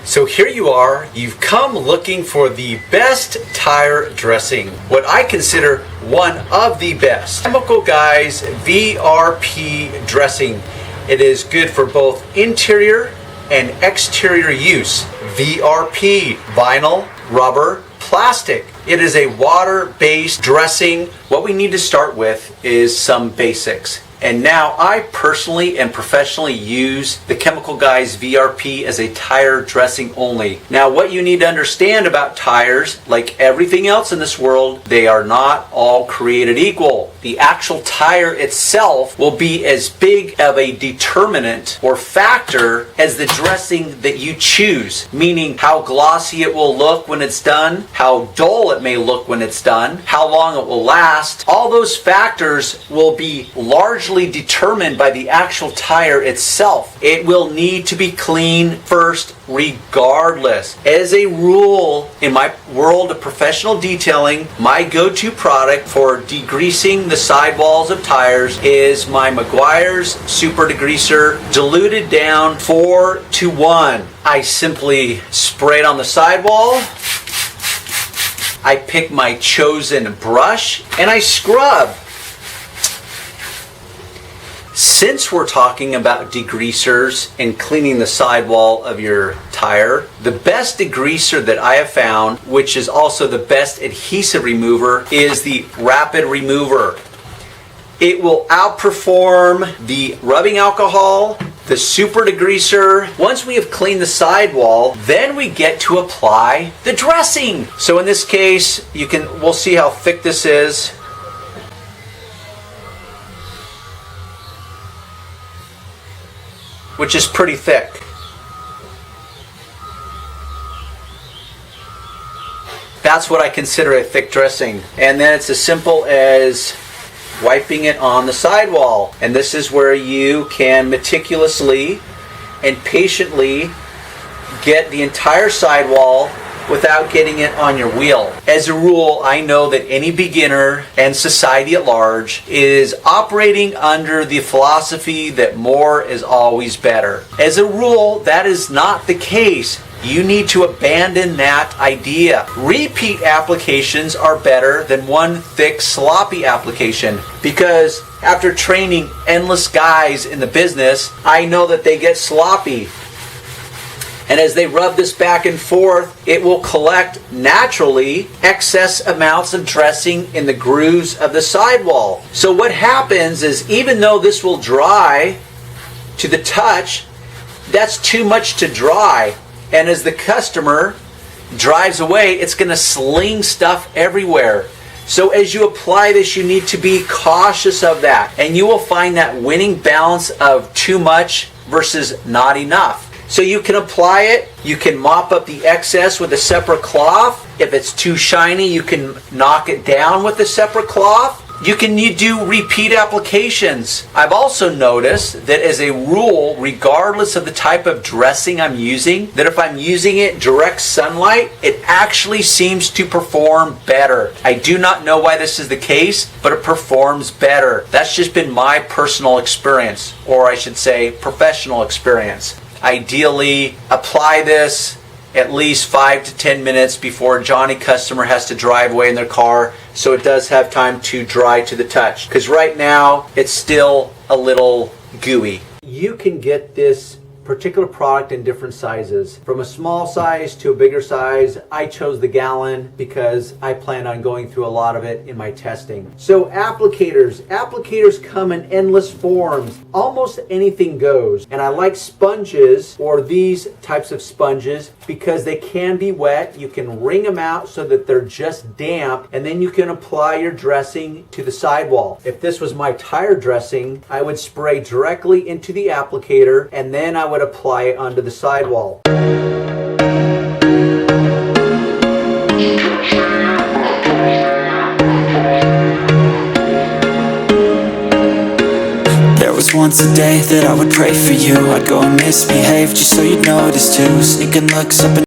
So here you are, you've come looking for the best tire dressing, what I consider one of the best. Chemical Guys VRP dressing. It is good for both interior and exterior use. VRP, vinyl, rubber, plastic. It is a water-based dressing. What we need to start with is some basics. And now I personally and professionally use the Chemical Guys VRP as a tire dressing only. Now what you need to understand about tires, like everything else in this world, they are not all created equal. The actual tire itself will be as big of a determinant or factor as the dressing that you choose, meaning how glossy it will look when it's done, how dull it may look when it's done, how long it will last. All those factors will be largely determined by the actual tire itself. It will need to be clean first regardless. As a rule, in my world of professional detailing, my go-to product for degreasing the sidewalls of tires is my Meguiar's Super Degreaser, diluted down 4:1. I simply spray it on the sidewall. I pick my chosen brush and I scrub. Since we're talking about degreasers and cleaning the sidewall of your tire, the best degreaser that I have found, which is also the best adhesive remover, is the Rapid Remover. It will outperform the rubbing alcohol, the Super Degreaser. Once we have cleaned the sidewall, then we get to apply the dressing. So in this case, we'll see how thick this is. Which is pretty thick. That's what I consider a thick dressing. And then it's as simple as wiping it on the sidewall. And this is where you can meticulously and patiently get the entire sidewall without getting it on your wheel. As a rule, I know that any beginner and society at large is operating under the philosophy that more is always better. As a rule, that is not the case. You need to abandon that idea. Repeat applications are better than one thick, sloppy application, because after training endless guys in the business, I know that they get sloppy. And as they rub this back and forth, it will collect naturally excess amounts of dressing in the grooves of the sidewall. So what happens is, even though this will dry to the touch, that's too much to dry. And as the customer drives away, it's going to sling stuff everywhere. So as you apply this, you need to be cautious of that. And you will find that winning balance of too much versus not enough. So you can apply it, you can mop up the excess with a separate cloth. If it's too shiny, you can knock it down with a separate cloth. You do repeat applications. I've also noticed that as a rule, regardless of the type of dressing I'm using, that if I'm using it direct sunlight, it actually seems to perform better. I do not know why this is the case, but it performs better. That's just been my personal experience, or I should say professional experience. Ideally, apply this at least 5 to 10 minutes before a Johnny customer has to drive away in their car, so it does have time to dry to the touch. Because right now, it's still a little gooey. You can get this particular product in different sizes. From a small size to a bigger size. I chose the gallon because I plan on going through a lot of it in my testing. So applicators come in endless forms. Almost anything goes. And I like sponges, or these types of sponges, because they can be wet. You can wring them out so that they're just damp, and then you can apply your dressing to the sidewall. If this was my tire dressing, I would spray directly into the applicator, and then I would apply it onto the sidewall. There was once a day that I would pray for you. I'd go and misbehave just so you'd notice too. Sneaking looks up and